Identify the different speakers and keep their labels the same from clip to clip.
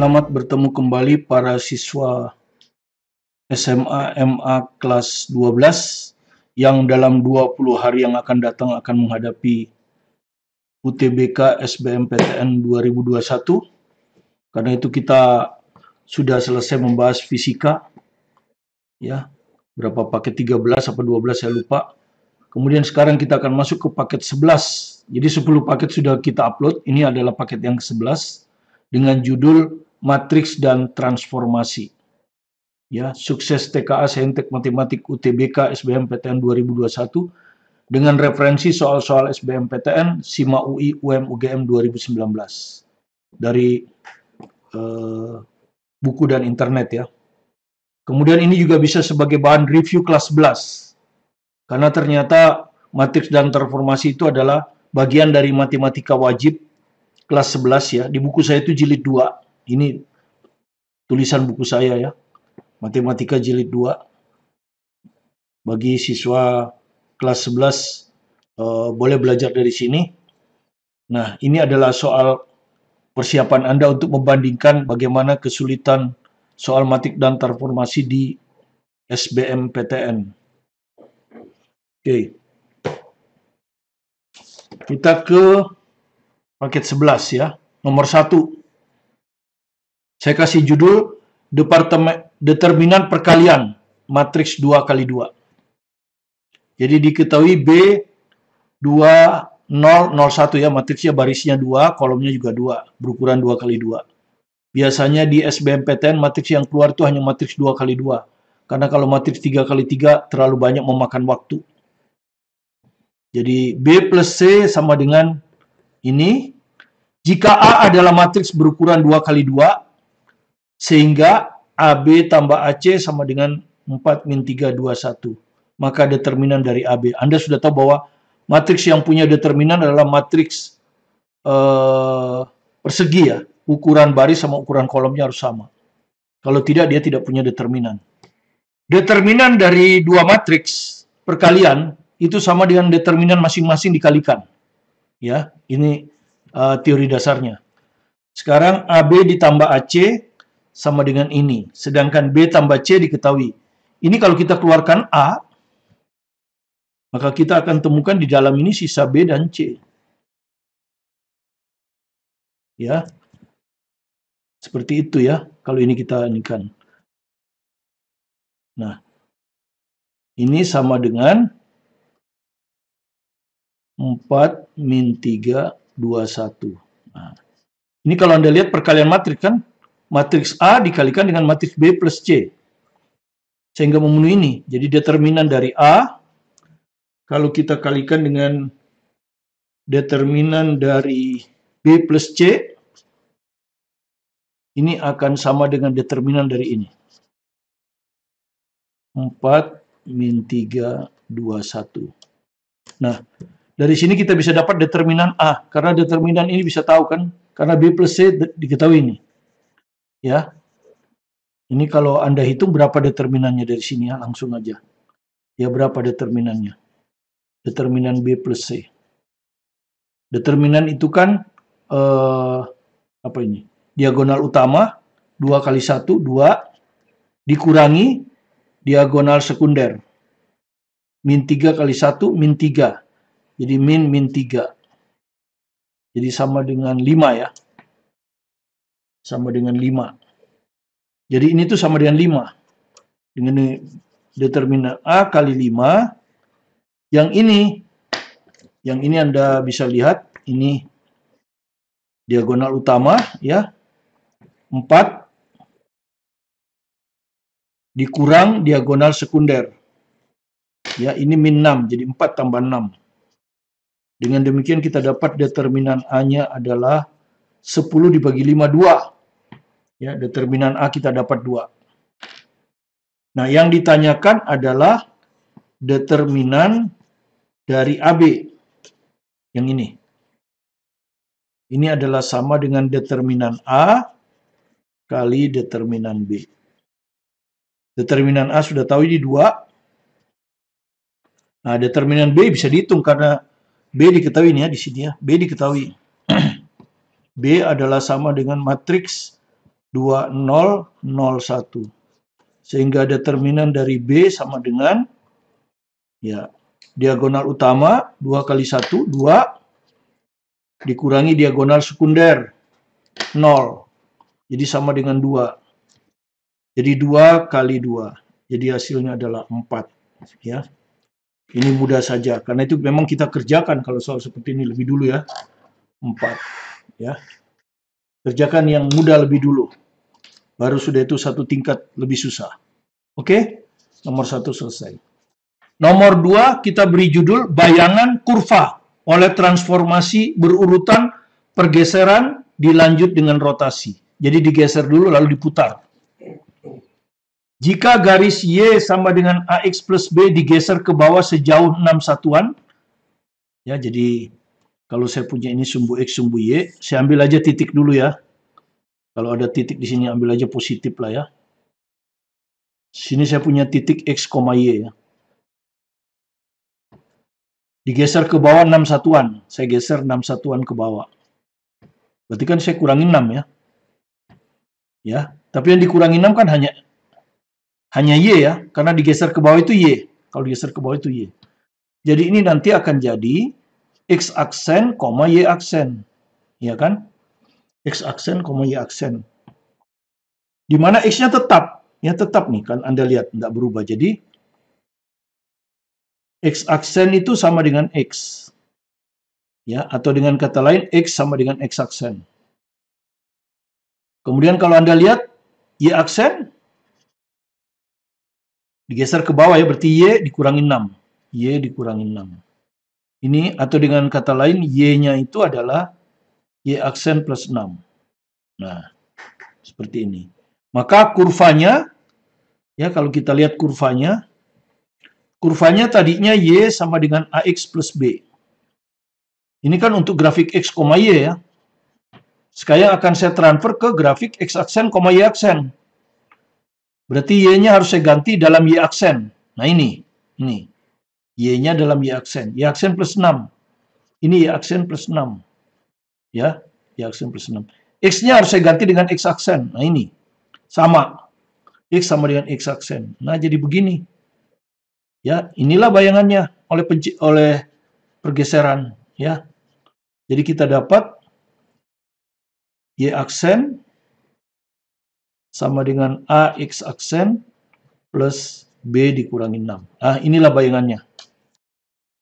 Speaker 1: Selamat bertemu kembali para siswa SMA MA kelas 12 yang dalam 20 hari yang akan datang akan menghadapi UTBK SBMPTN 2021. Karena itu kita sudah selesai membahas fisika, ya, berapa paket 13 atau 12 saya lupa. Kemudian sekarang kita akan masuk ke paket 11. Jadi 10 paket sudah kita upload, ini adalah paket yang ke-11 dengan judul Matriks dan Transformasi. Ya, sukses TKA Saintek Matematik UTBK SBMPTN 2021 dengan referensi soal-soal SBMPTN SIMA UI UM UGM 2019 dari buku dan internet, ya. Kemudian ini juga bisa sebagai bahan review kelas 11 karena ternyata matriks dan transformasi itu adalah bagian dari matematika wajib kelas 11, ya. Di buku saya itu jilid 2. Ini tulisan buku saya, ya. Matematika jilid 2. Bagi siswa kelas 11 boleh belajar dari sini. Nah, ini adalah soal persiapan Anda untuk membandingkan bagaimana kesulitan soal matrik dan transformasi di SBMPTN. Oke. Kita ke paket 11, ya. Nomor 1. Saya kasih judul Determinan Perkalian Matriks 2x2. Jadi diketahui B2001, ya, matriksnya barisnya 2, kolomnya juga 2, berukuran 2x2. Biasanya di SBMPTN matriks yang keluar itu hanya matriks 2x2. Karena kalau matriks 3x3 terlalu banyak memakan waktu. Jadi B plus C sama dengan ini. Jika A adalah matriks berukuran 2x2, sehingga AB tambah AC sama dengan 4 min 3, 2, 1. Maka determinan dari AB. Anda sudah tahu bahwa matriks yang punya determinan adalah matriks persegi, ya. Ukuran baris sama ukuran kolomnya harus sama. Kalau tidak, dia tidak punya determinan. Determinan dari dua matriks perkalian itu sama dengan determinan masing-masing dikalikan. Ya, ini teori dasarnya. Sekarang AB ditambah AC sama dengan ini. Sedangkan B tambah C diketahui. Ini kalau kita keluarkan A, maka kita akan temukan di dalam ini sisa B dan C. Ya. Seperti itu, ya, kalau ini kita inikan. Nah, ini sama dengan 4 min 3, 2, 1. Nah, ini kalau Anda lihat perkalian matriks, kan, matriks A dikalikan dengan matriks B plus C. Sehingga memenuhi ini. Jadi determinan dari A, kalau kita kalikan dengan determinan dari B plus C, ini akan sama dengan determinan dari ini. 4 min 3, 2, 1. Nah, dari sini kita bisa dapat determinan A. Karena determinan ini bisa tahu, kan? Karena B plus C diketahui ini. Ya. Ini kalau Anda hitung berapa determinannya dari sini, ya, langsung aja. Ya, berapa determinannya? Determinan B plus C. Determinan itu kan apa ini? Diagonal utama 2 kali 1, 2 dikurangi diagonal sekunder. Min 3 kali 1, min 3. Jadi min 3. Jadi sama dengan 5, ya. Sama dengan 5. Jadi ini tuh sama dengan 5. Dengan determinan A kali 5. Yang ini Anda bisa lihat, ini diagonal utama, ya. 4 dikurang diagonal sekunder. Ya, ini min 6, jadi 4 tambah 6. Dengan demikian kita dapat determinan A-nya adalah 10 dibagi 5, 2. Ya, determinan A kita dapat 2. Nah, yang ditanyakan adalah determinan dari AB. Yang ini. Ini adalah sama dengan determinan A kali determinan B. Determinan A sudah tahu ini 2. Nah, determinan B bisa dihitung karena B diketahui ini, ya, di sini, ya. B diketahui. B adalah sama dengan matriks 2, 0, 0, 1. Sehingga determinan dari B sama dengan, ya, diagonal utama 2 kali 1, 2, dikurangi diagonal sekunder 0. Jadi sama dengan 2. Jadi 2 kali 2. Jadi hasilnya adalah 4. Ya. Ini mudah saja. Karena itu memang kita kerjakan kalau soal seperti ini lebih dulu ya. 4. Ya. Kerjakan yang mudah lebih dulu. Baru sudah itu satu tingkat lebih susah. Oke? Nomor 1 selesai. Nomor 2 kita beri judul bayangan kurva oleh transformasi berurutan pergeseran dilanjut dengan rotasi. Jadi digeser dulu lalu diputar. Jika garis Y sama dengan AX plus B digeser ke bawah sejauh 6 satuan, ya jadi kalau saya punya ini sumbu X, sumbu Y, saya ambil aja titik dulu ya. Kalau ada titik di sini ambil aja positif lah ya. Sini saya punya titik X, Y ya. Digeser ke bawah 6 satuan. Saya geser 6 satuan ke bawah. Berarti kan saya kurangi 6 ya. Ya, tapi yang dikurangi 6 kan hanya Y ya, karena digeser ke bawah itu Y. Kalau digeser ke bawah itu Y. Jadi ini nanti akan jadi X aksen, Y aksen. Ya kan? X aksen, Y aksen. Di mana X-nya tetap. Ya tetap nih, kan Anda lihat, tidak berubah. Jadi X aksen itu sama dengan X. Ya, atau dengan kata lain, X sama dengan X aksen. Kemudian kalau Anda lihat, Y aksen, digeser ke bawah ya, berarti Y dikurangi 6. Y dikurangi 6. Ini, atau dengan kata lain, Y-nya itu adalah Y aksen plus 6. Nah, seperti ini. Maka kurvanya, ya kalau kita lihat kurvanya tadinya Y sama dengan AX plus B. Ini kan untuk grafik X, Y ya. Sekarang akan saya transfer ke grafik X aksen, Y aksen. Berarti Y-nya harus saya ganti dalam Y aksen. Nah ini. Y-nya dalam Y aksen. Y aksen plus 6. Ini Y aksen plus 6. Ya, Y aksen plus 6. X-nya harus saya ganti dengan X aksen. Nah ini. Sama. X sama dengan X aksen. Nah jadi begini. Ya, inilah bayangannya oleh pergeseran. Ya. Jadi kita dapat Y aksen sama dengan AX aksen plus B dikurangi 6. Nah, inilah bayangannya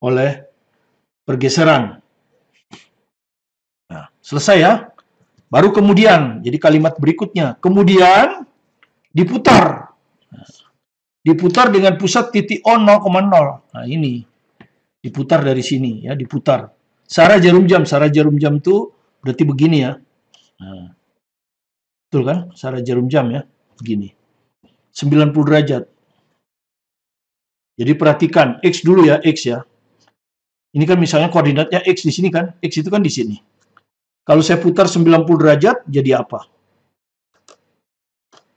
Speaker 1: oleh pergeseran. Nah, selesai ya. Baru kemudian, jadi kalimat berikutnya. Kemudian diputar. Diputar dengan pusat titik O 0,0. Nah, ini. Diputar dari sini ya, diputar. Searah jarum jam itu berarti begini ya. Nah, betul kan? Searah jarum jam ya, begini. 90 derajat. Jadi perhatikan X dulu ya, X ya. Ini kan misalnya koordinatnya X di sini kan, X itu kan di sini. Kalau saya putar 90 derajat, jadi apa?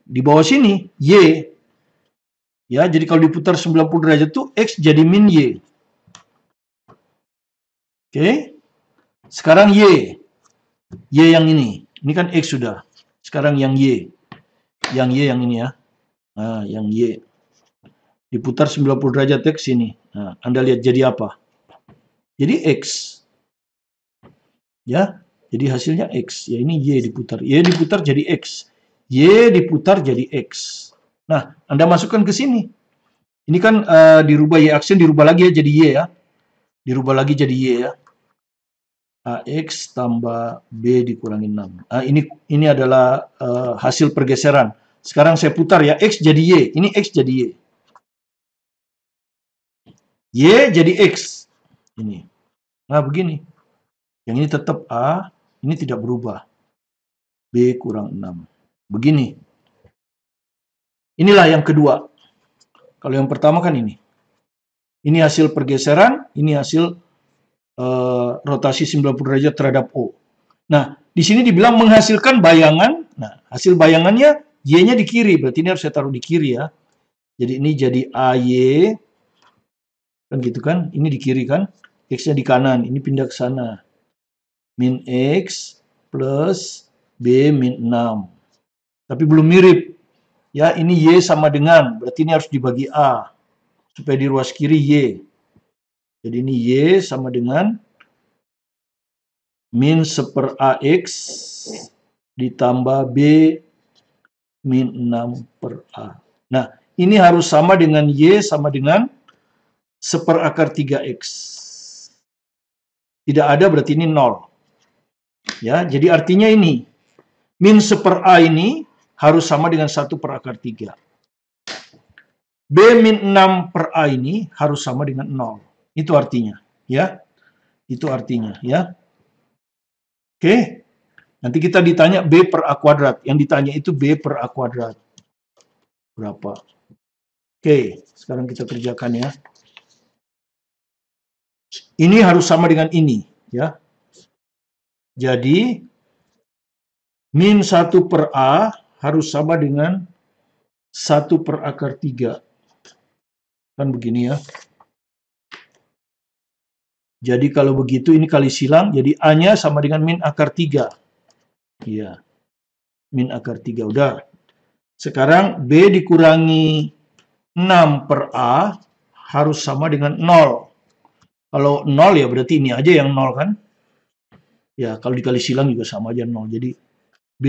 Speaker 1: Di bawah sini, Y. Ya, jadi kalau diputar 90 derajat itu X jadi min Y. Oke. Sekarang Y. Y yang ini. Ini kan X sudah. Sekarang yang Y. Yang Y yang ini ya. Nah, yang Y. Diputar 90 derajat ke sini. Nah, Anda lihat jadi apa? Jadi X. Ya. Jadi hasilnya X. Ya ini Y diputar. Y diputar jadi X. Y diputar jadi X. Nah, Anda masukkan ke sini. Ini kan dirubah Y aksen, dirubah lagi ya jadi Y ya. Dirubah lagi jadi Y ya. AX tambah B dikurangi 6. Nah, ini adalah hasil pergeseran. Sekarang saya putar ya, X jadi Y. Ini X jadi Y. Y jadi X. Ini. Nah, begini. Yang ini tetap A, ini tidak berubah. B kurang 6. Begini. Inilah yang kedua. Kalau yang pertama kan ini. Ini hasil pergeseran, ini hasil rotasi 90 derajat terhadap O. Nah, di sini dibilang menghasilkan bayangan. Nah, hasil bayangannya Y-nya di kiri. Berarti ini harus saya taruh di kiri ya. Jadi ini jadi AY. Kan gitu kan. Ini di kiri kan. X-nya di kanan. Ini pindah ke sana. Min X plus B min 6. Tapi belum mirip. Ya, ini Y sama dengan, berarti ini harus dibagi A. Supaya di ruas kiri Y. Jadi ini Y sama dengan min 1 AX ditambah B min 6 per A. Nah, ini harus sama dengan Y sama dengan 1/akar 3X. Tidak ada berarti ini 0. Ya, jadi artinya ini, min 1/A ini harus sama dengan 1/akar 3. B min 6 per A ini harus sama dengan 0. Itu artinya, ya. Itu artinya, ya. Oke. Nanti kita ditanya B per A kuadrat. Yang ditanya itu B per A kuadrat. Berapa? Oke, sekarang kita kerjakan ya. Ini harus sama dengan ini, ya. Jadi, min 1 per A harus sama dengan 1/akar 3. Kan begini ya. Jadi kalau begitu ini kali silang, jadi A-nya sama dengan min akar 3. Iya. Min akar 3. Udah. Sekarang B dikurangi 6 per A harus sama dengan 0. Kalau 0 ya berarti ini aja yang 0 kan. Ya, kalau dikali silang juga sama aja 0. Jadi B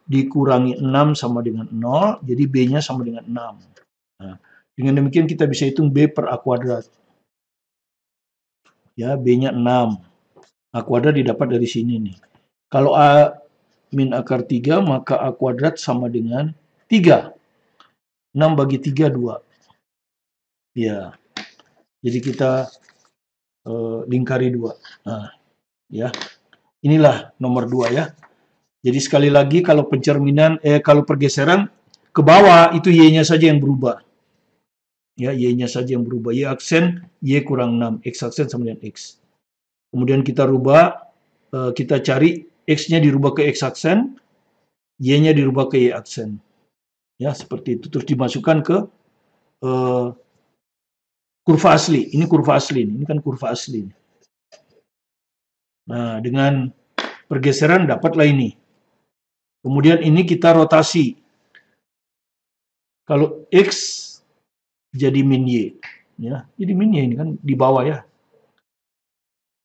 Speaker 1: dikurangi 6 sama dengan 0, jadi B-nya sama dengan 6. Nah, dengan demikian kita bisa hitung B per A kuadrat. Ya, B-nya 6. A kuadrat didapat dari sini nih. Kalau A min akar 3, maka A kuadrat sama dengan 3. 6 bagi 3, 2. Ya, jadi kita lingkari 2. Nah, ya. Inilah nomor 2 ya. Jadi sekali lagi kalau pencerminan, kalau pergeseran ke bawah itu Y-nya saja yang berubah. Ya, Y-nya saja yang berubah. Y aksen, Y kurang 6. X aksen sama dengan X. Kemudian kita rubah, kita cari X-nya dirubah ke X aksen, Y-nya dirubah ke Y aksen. Ya, seperti itu. Terus dimasukkan ke kurva asli. Ini kurva asli. Ini kan kurva asli. Nah, dengan pergeseran dapatlah ini. Kemudian ini kita rotasi. Kalau X jadi min Y. Ya, jadi min Y ini kan di bawah ya.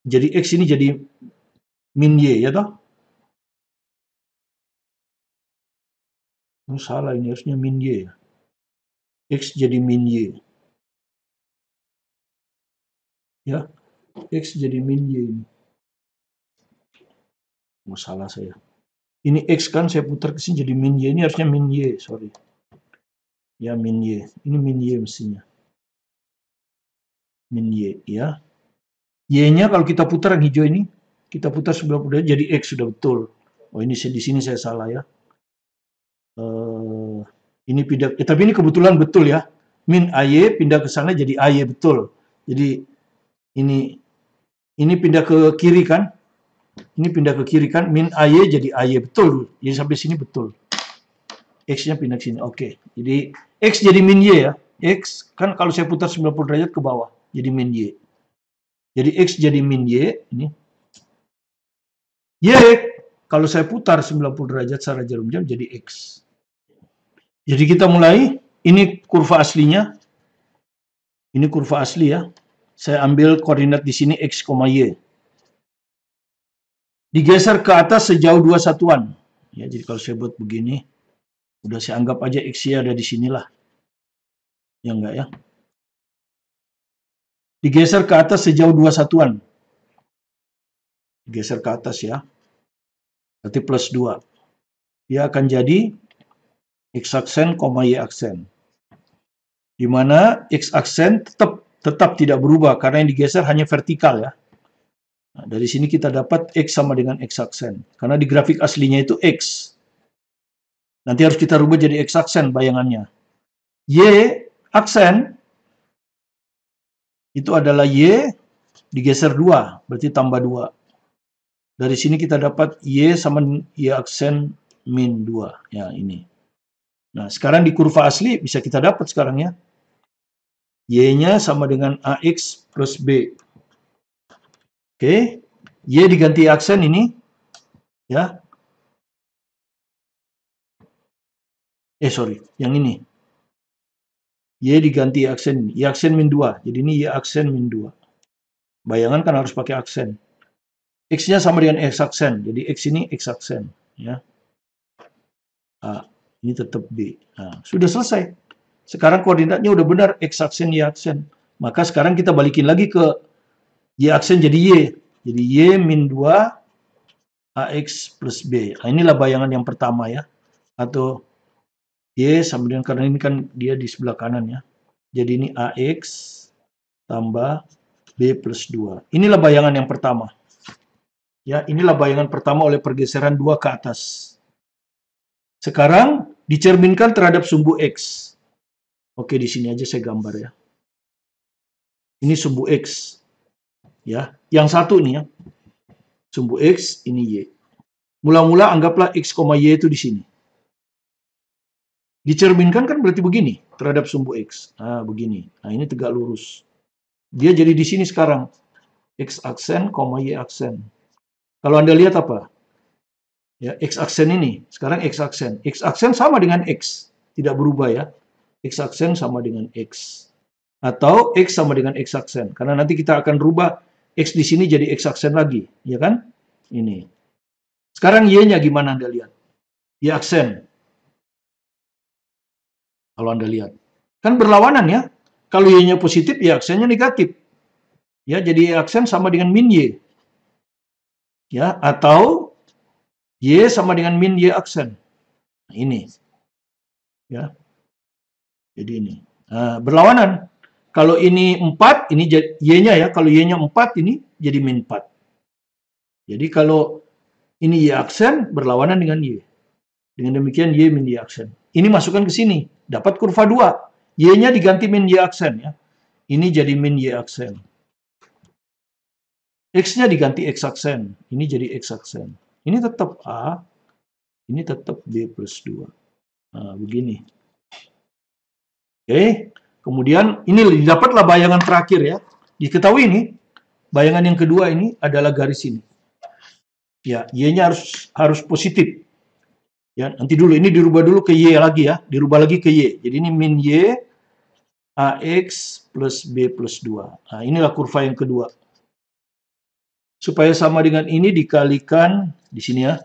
Speaker 1: Jadi X ini jadi min Y ya toh? Oh, salah ini harusnya min Y ya. X jadi min Y. Ya, X jadi min Y ini. Oh, salah saya. Ini X kan saya putar ke sini jadi min Y. Ini harusnya min Y, sorry. Ya, min Y. Ini min Y mestinya. Min Y, ya. Y-nya kalau kita putar yang hijau ini, kita putar sebelah derajat jadi X sudah betul. Oh, ini di sini saya salah ya. Ini pindah, tapi ini kebetulan betul ya. Min AY pindah ke sana jadi AY betul. Jadi ini pindah ke kiri kan? Ini pindah ke kiri kan? Min AY jadi AY betul. Jadi sampai sini betul. X-nya pindah ke sini. Oke. Jadi X jadi min Y ya. X kan kalau saya putar 90 derajat ke bawah jadi min Y. Jadi X jadi min Y ini. Y kalau saya putar 90 derajat secara jarum jam jadi X. Jadi kita mulai, ini kurva aslinya. Ini kurva asli ya. Saya ambil koordinat di sini X, Y. Digeser ke atas sejauh 2 satuan. Ya, jadi kalau saya buat begini, udah saya anggap aja X-nya ada di sinilah. Ya enggak ya. Digeser ke atas sejauh 2 satuan. Digeser ke atas ya. Berarti plus 2. Dia akan jadi X aksen, Y aksen. Di mana X aksen tetap tidak berubah karena yang digeser hanya vertikal ya. Nah, dari sini kita dapat X sama dengan X aksen. Karena di grafik aslinya itu X. Nanti harus kita rubah jadi X aksen bayangannya. Y aksen itu adalah Y digeser 2, berarti tambah 2. Dari sini kita dapat Y sama Y aksen min 2. Ya, ini. Nah, sekarang di kurva asli bisa kita dapat sekarang ya. Y-nya sama dengan AX plus B. Oke. Y diganti aksen ini. Ya. Sorry, yang ini. Y diganti Y aksen. Y aksen min 2. Jadi ini Y aksen min 2. Bayangan kan harus pakai aksen. X-nya sama dengan X aksen. Jadi X ini X aksen. Ya. Ini tetap B. Nah, sudah selesai. Sekarang koordinatnya udah benar. X aksen, Y aksen. Maka sekarang kita balikin lagi ke Y aksen jadi Y. Jadi Y min 2 AX plus B. Nah, inilah bayangan yang pertama ya. Atau Y sama dengan, karena ini kan dia di sebelah kanan ya. Jadi ini AX tambah B plus 2. Inilah bayangan yang pertama. Ya, inilah bayangan pertama oleh pergeseran 2 ke atas. Sekarang dicerminkan terhadap sumbu X. Oke, di sini aja saya gambar ya. Ini sumbu X. Ya, yang satu nih ya. Sumbu X, ini Y. Mula-mula anggaplah X, Y itu di sini. Dicerminkan kan berarti begini terhadap sumbu X. Nah, begini. Nah, ini tegak lurus. Dia jadi di sini sekarang. X aksen, Y aksen. Kalau Anda lihat apa? Ya, X aksen ini. Sekarang X aksen. X aksen sama dengan X. Tidak berubah ya. X aksen sama dengan X. Atau X sama dengan X aksen. Karena nanti kita akan rubah X di sini jadi X aksen lagi. Ya kan? Ini. Sekarang Y-nya gimana Anda lihat? Y aksen. Kalau Anda lihat. Kan berlawanan ya. Kalau Y-nya positif, Y aksennya negatif. Ya, jadi Y aksen sama dengan min Y. Ya, atau Y sama dengan min Y aksen. Nah, ini. Ya. Jadi ini. Nah, berlawanan. Kalau ini 4, ini Y-nya ya. Kalau Y-nya 4, ini jadi min 4. Jadi kalau ini Y aksen, berlawanan dengan Y. Dengan demikian Y min Y aksen. Ini masukkan ke sini. Dapat kurva 2. Y-nya diganti min Y aksen ya. Ini jadi min Y aksen. X-nya diganti X aksen. Ini jadi X aksen. Ini tetap A. Ini tetap B plus 2. Nah, begini. Oke. Kemudian ini dapatlah bayangan terakhir ya. Diketahui ini. Bayangan yang kedua ini adalah garis ini. Ya, Y-nya harus positif. Ya, nanti dulu ini dirubah dulu ke Y lagi ya. Dirubah lagi ke Y. Jadi ini min Y AX plus B plus 2. Nah, inilah kurva yang kedua. Supaya sama dengan ini dikalikan di sini ya.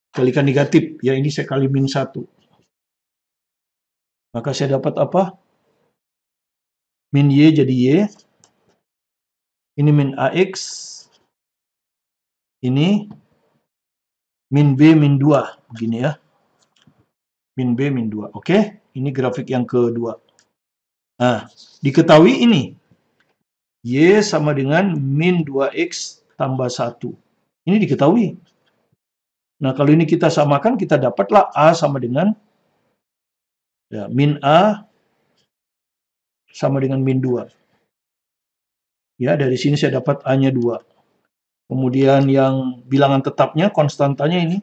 Speaker 1: Kalikan negatif. Ya, ini saya kali min 1. Maka saya dapat apa? Min Y jadi Y. Ini min AX. Ini min B min 2. Begini ya. Min B min 2. Oke. Ini grafik yang kedua. Nah, diketahui ini. Y sama dengan min 2X tambah 1. Ini diketahui. Nah, kalau ini kita samakan, kita dapatlah A sama dengan ya, min A sama dengan min 2. Ya, dari sini saya dapat A-nya 2. Kemudian yang bilangan tetapnya, konstantanya ini.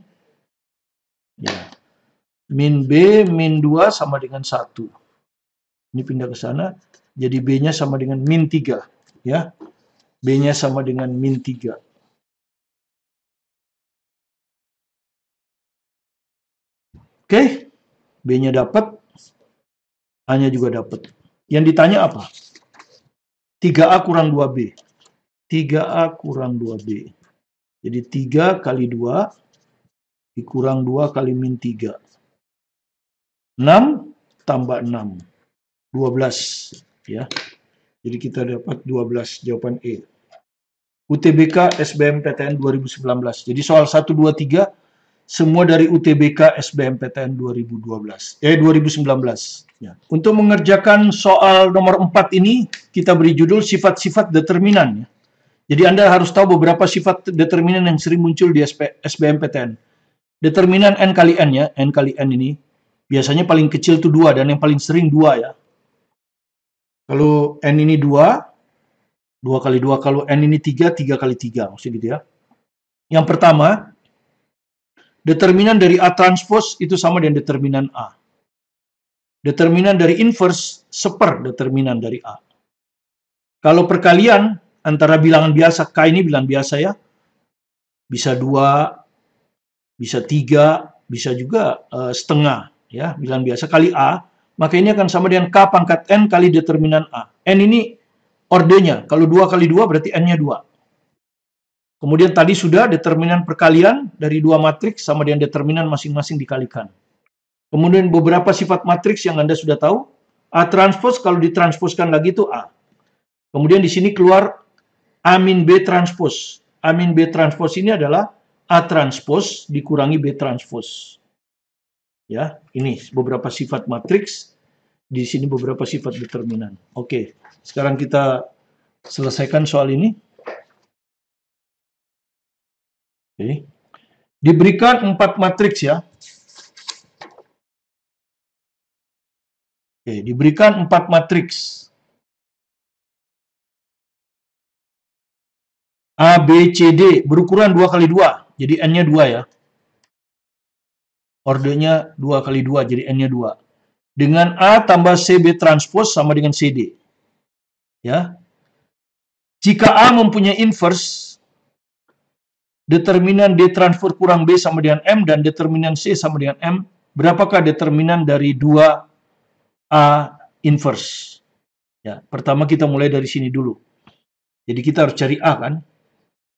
Speaker 1: Ya. Min B, min 2 sama dengan 1. Ini pindah ke sana. Jadi B-nya sama dengan min 3. Ya. B-nya sama dengan min 3. Oke. B-nya dapat. A-nya juga dapat. Yang ditanya apa? 3A kurang 2B. 3A kurang 2B. Jadi 3 kali 2 dikurang 2 kali min 3. 6 tambah 6. 12. Ya. Jadi kita dapat 12. Jawaban E. UTBK SBMPTN 2019. Jadi soal 1, 2, 3 semua dari UTBK SBMPTN 2019. Ya. Untuk mengerjakan soal nomor 4 ini, kita beri judul sifat-sifat determinan. Ya. Jadi Anda harus tahu beberapa sifat determinan yang sering muncul di SBMPTN. Determinan N kali N ya, N kali N ini. Biasanya paling kecil itu 2 dan yang paling sering 2 ya. Kalau N ini 2, 2 kali 2. Kalau N ini 3, 3 kali 3. Maksudnya gitu ya. Yang pertama, determinan dari A transpose itu sama dengan determinan A. Determinan dari inverse seper determinan dari A. Kalau perkalian antara bilangan biasa, K ini bilangan biasa ya, bisa 2, bisa 3, bisa juga setengah. ya, bilangan biasa kali A, maka ini akan sama dengan K pangkat N kali determinan A. N ini ordenya, kalau 2 kali 2 berarti N-nya 2. Kemudian tadi sudah determinan perkalian dari dua matriks sama dengan determinan masing-masing dikalikan. Kemudian beberapa sifat matriks yang Anda sudah tahu, A transpose kalau ditransposkan lagi itu A. Kemudian di sini keluar A min B transpose. A min B transpose ini adalah A transpose dikurangi B transpose. Ya, ini beberapa sifat matriks, di sini beberapa sifat determinan. Oke, sekarang kita selesaikan soal ini. Oke. Diberikan 4 matriks ya. Oke, diberikan 4 matriks. A, B, C, D berukuran 2 kali 2. Jadi N-nya 2 ya. Ordenya 2 kali 2, jadi N-nya 2. Dengan A tambah CB transpose sama dengan CD. Ya. Jika A mempunyai inverse, determinan D transpose kurang B sama dengan M, dan determinan C sama dengan M, berapakah determinan dari 2 A inverse? Ya, pertama kita mulai dari sini dulu. Jadi kita harus cari A kan?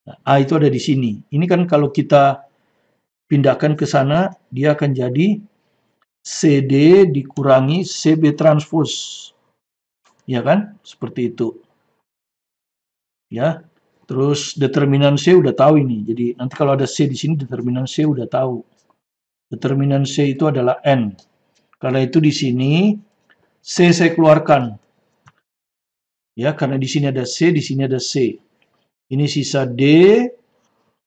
Speaker 1: Nah, A itu ada di sini. Ini kan kalau kita pindahkan ke sana, dia akan jadi CD dikurangi CB transpose. Ya kan? Seperti itu. Ya. Terus determinan C udah tahu ini. Jadi nanti kalau ada C di sini, determinan C udah tahu. Determinan C itu adalah N. Karena itu di sini C saya keluarkan. Ya, karena di sini ada C, di sini ada C. Ini sisa D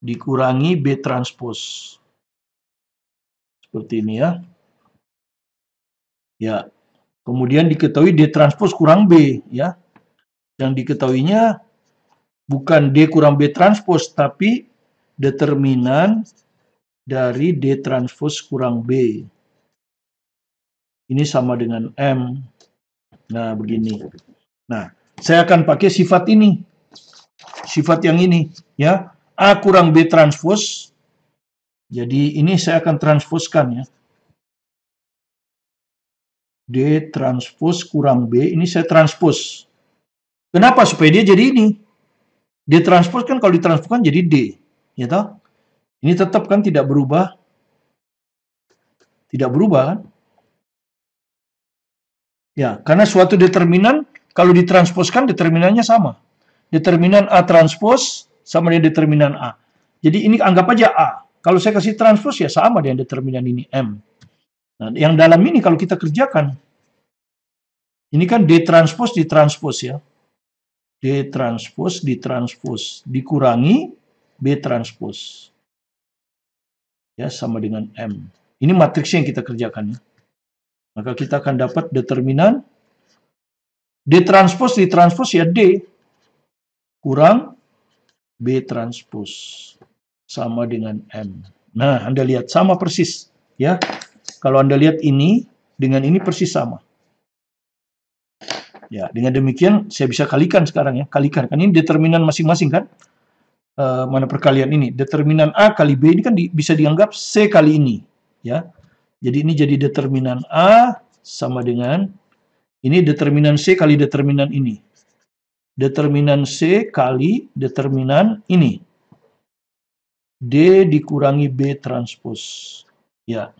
Speaker 1: dikurangi B transpose. Seperti ini ya. Ya. Kemudian diketahui D transpose kurang B ya. Yang diketahuinya bukan D kurang B transpose, tapi determinan dari D transpose kurang B. Ini sama dengan M. Nah, begini. Nah, saya akan pakai sifat ini. Sifat yang ini, ya. A kurang B transpose. Jadi, ini saya akan transposkan, ya. D transpose kurang B, ini saya transpose. Kenapa? Supaya dia jadi ini. D transpose kan kalau ditransposkan jadi D. Ya toh? Ini tetap kan tidak berubah. Tidak berubah kan? Ya, karena suatu determinan kalau ditransposkan determinannya sama. Determinan A transpose sama dengan determinan A. Jadi ini anggap aja A. Kalau saya kasih transpose ya sama dengan determinan ini M. Nah, yang dalam ini kalau kita kerjakan, ini kan D transpose ditranspose ya. D transpose ditranspose dikurangi B transpose. Ya, sama dengan M. Ini matriksnya yang kita kerjakan ya. Maka kita akan dapat determinan D transpose ditranspose ya D kurang B transpose sama dengan M. Nah, Anda lihat sama persis ya. Kalau Anda lihat ini dengan ini persis sama. Ya, dengan demikian saya bisa kalikan sekarang ya. Kalikan kan ini determinan masing-masing kan? Mana perkalian ini? Determinan A kali B ini kan bisa dianggap C kali ini ya. Jadi ini jadi determinan A sama dengan ini determinan C kali determinan ini. Determinan C kali determinan ini. D dikurangi B transpose. Ya.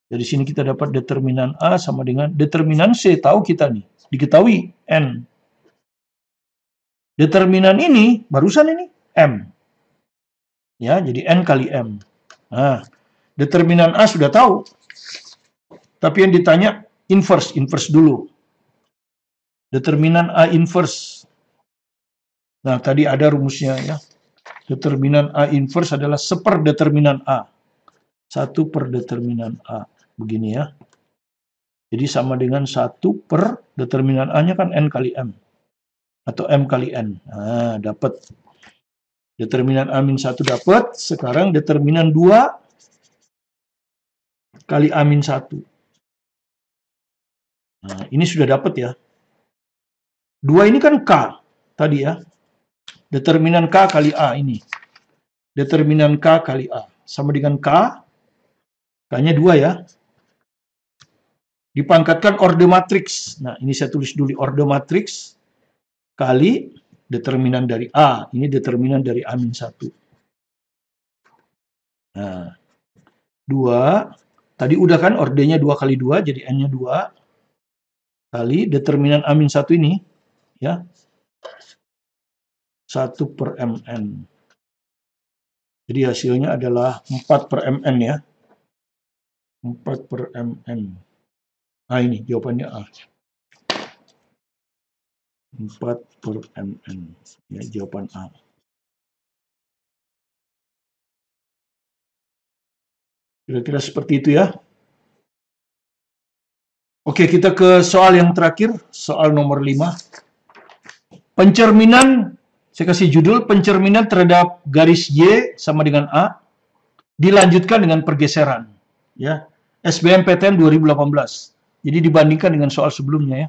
Speaker 1: Dari sini kita dapat determinan A sama dengan determinan C, tahu kita nih. Diketahui N. Determinan ini, barusan ini, M. Ya, jadi N kali M. Nah, determinan A sudah tahu. Tapi yang ditanya inverse dulu. Determinan A inverse. Nah, tadi ada rumusnya ya. Determinan A inverse adalah seperdeterminan A. 1 per determinan A. Begini ya. Jadi sama dengan 1 per determinan A-nya kan N kali M. Atau M kali N. Nah, dapat. Determinan A-1 dapat. Sekarang determinan 2 kali A-1. Nah, ini sudah dapat ya. 2 ini kan K tadi ya. Determinan K kali A ini. Determinan K kali A. Sama dengan K. K-nya 2 ya. dipangkatkan orde matriks. Nah, ini saya tulis dulu orde matriks kali determinan dari A. Ini determinan dari A-1. Nah, 2. Tadi udah kan ordenya 2 kali 2, jadi N-nya 2. Kali determinan A-1 ini, ya, 1/Mn. Jadi hasilnya adalah 4/Mn ya. 4/Mn. Nah ini jawabannya A. 4/Mn. Ya, jawaban A. Kira-kira seperti itu ya. Oke, kita ke soal yang terakhir. Soal nomor 5. Pencerminan, saya kasih judul, pencerminan terhadap garis Y sama dengan A. Dilanjutkan dengan pergeseran. Ya, SBMPTN 2018. Jadi dibandingkan dengan soal sebelumnya ya.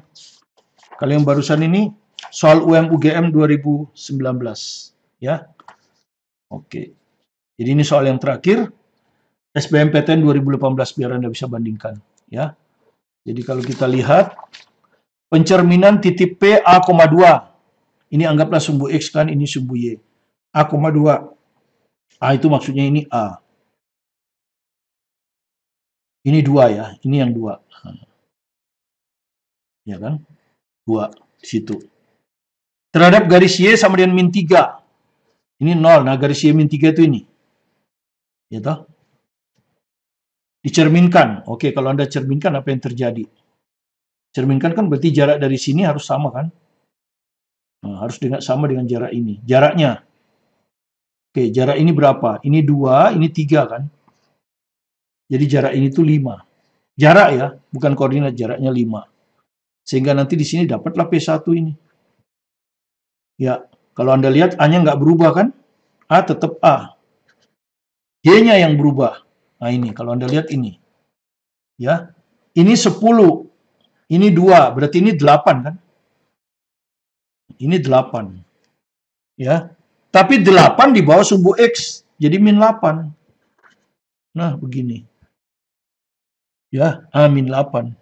Speaker 1: Kalau yang barusan ini soal UM-UGM 2019 ya. Oke. Jadi ini soal yang terakhir SBMPTN 2018 biar Anda bisa bandingkan ya. Jadi kalau kita lihat pencerminan titik P A,2. Ini anggaplah sumbu X kan, ini sumbu Y. A,2. A itu maksudnya ini A. Ini 2 ya, ini yang 2. Ya kan? 2 di situ. Terhadap garis Y sama dengan -3. Ini 0. Nah, garis Y -3 itu ini. Ya toh? Dicerminkan. Oke, kalau Anda cerminkan apa yang terjadi? Cerminkan kan berarti jarak dari sini harus sama kan? Nah, harus sama dengan jarak ini. Jaraknya. Oke, jarak ini berapa? Ini 2, ini 3 kan? Jadi jarak ini tuh 5. Jarak ya, bukan koordinat, jaraknya 5. Sehingga nanti di sini dapatlah P1 ini. Ya, kalau Anda lihat A-nya nggak berubah kan? A tetap A. Y-nya yang berubah. Nah ini, kalau Anda lihat ini. Ya, ini 10. Ini 2, berarti ini 8 kan? Ini 8. Ya, tapi 8 di bawah sumbu X. Jadi -8. Nah, begini. Ya, A-8.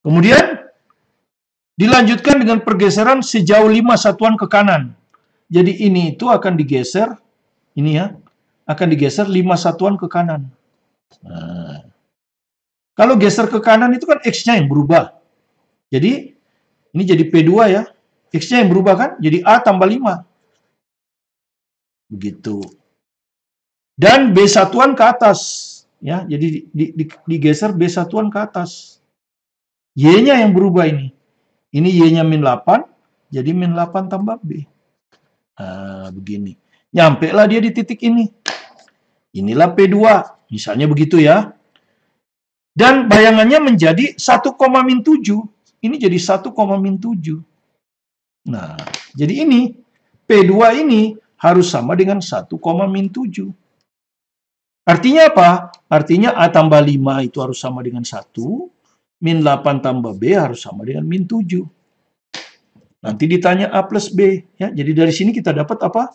Speaker 1: Kemudian dilanjutkan dengan pergeseran sejauh 5 satuan ke kanan. Jadi ini itu akan digeser, ini ya, akan digeser 5 satuan ke kanan. Nah, kalau geser ke kanan itu kan X-nya yang berubah. Jadi ini jadi P2 ya, X-nya yang berubah kan, jadi A tambah 5. Begitu. Dan B satuan ke atas. Ya, jadi digeser B satuan ke atas. Y-nya yang berubah ini. Ini Y-nya -8, jadi -8 tambah B. Nah, begini. Nyampe lah dia di titik ini. Inilah P2. Misalnya begitu ya. Dan bayangannya menjadi 1,-7. Ini jadi 1,-7. Nah, jadi ini P2 ini harus sama dengan 1,-7. Artinya apa? Artinya A tambah 5 itu harus sama dengan 1. -8 tambah B harus sama dengan -7. Nanti ditanya A plus B. Ya, jadi dari sini kita dapat apa?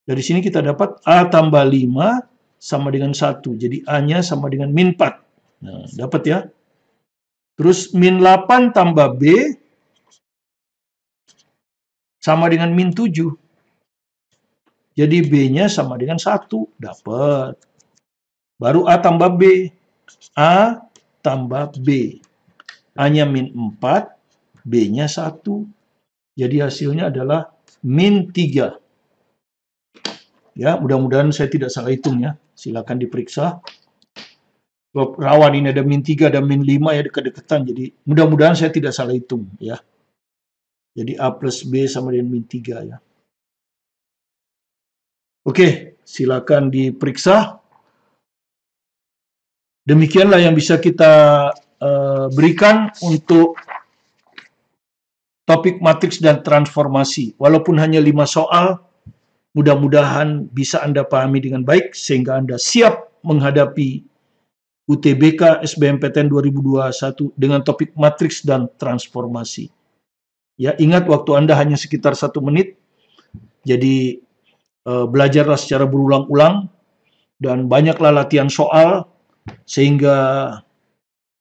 Speaker 1: Dari sini kita dapat A tambah 5 sama dengan 1. Jadi A-nya sama dengan -4. Nah, dapat ya. Terus -8 tambah B sama dengan -7. Jadi B-nya sama dengan 1. Dapat. Baru A tambah B. A tambah B. A-nya -4, B-nya 1. Jadi hasilnya adalah -3. Ya, mudah-mudahan saya tidak salah hitung ya. Silakan diperiksa. Rawan ini ada -3 dan -5 ya, dekat-dekatan. Jadi mudah-mudahan saya tidak salah hitung ya. Jadi A plus B sama dengan -3 ya. Oke, silakan diperiksa. Demikianlah yang bisa kita berikan untuk topik matriks dan transformasi. Walaupun hanya 5 soal, mudah-mudahan bisa Anda pahami dengan baik sehingga Anda siap menghadapi UTBK SBMPTN 2021 dengan topik matriks dan transformasi. Ya, ingat waktu Anda hanya sekitar 1 menit. Jadi belajarlah secara berulang-ulang dan banyaklah latihan soal sehingga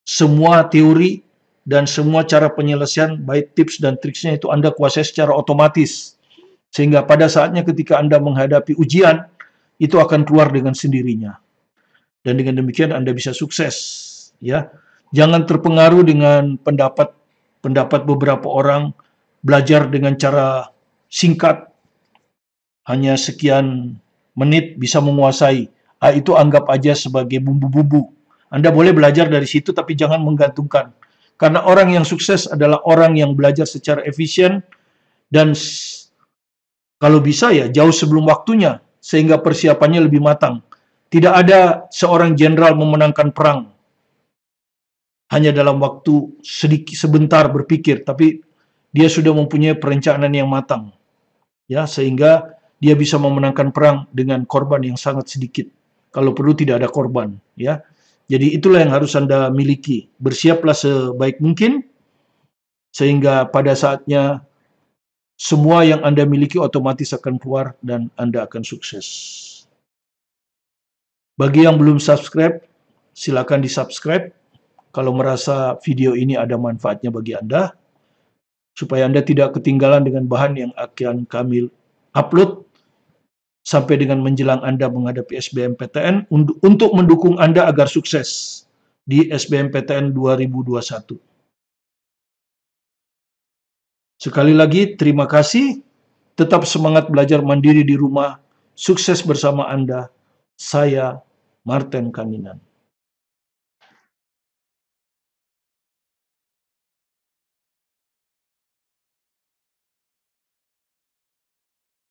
Speaker 1: semua teori dan semua cara penyelesaian, baik tips dan triksnya itu Anda kuasai secara otomatis. Sehingga pada saatnya ketika Anda menghadapi ujian, itu akan keluar dengan sendirinya. Dan dengan demikian Anda bisa sukses. Ya, jangan terpengaruh dengan pendapat beberapa orang, belajar dengan cara singkat, hanya sekian menit bisa menguasai. Itu anggap aja sebagai bumbu-bumbu. Anda boleh belajar dari situ, tapi jangan menggantungkan. Karena orang yang sukses adalah orang yang belajar secara efisien dan kalau bisa ya jauh sebelum waktunya, sehingga persiapannya lebih matang. Tidak ada seorang jenderal memenangkan perang hanya dalam waktu sebentar berpikir, tapi dia sudah mempunyai perencanaan yang matang. Ya, sehingga dia bisa memenangkan perang dengan korban yang sangat sedikit. Kalau perlu tidak ada korban, ya. Jadi itulah yang harus Anda miliki. Bersiaplah sebaik mungkin, sehingga pada saatnya semua yang Anda miliki otomatis akan keluar dan Anda akan sukses. Bagi yang belum subscribe, silakan di-subscribe. Kalau merasa video ini ada manfaatnya bagi Anda, supaya Anda tidak ketinggalan dengan bahan yang akan kami upload sampai dengan menjelang Anda menghadapi SBMPTN untuk mendukung Anda agar sukses di SBMPTN 2021. Sekali lagi, terima kasih. Tetap semangat belajar mandiri di rumah. Sukses bersama Anda. Saya, Martin Kaminan.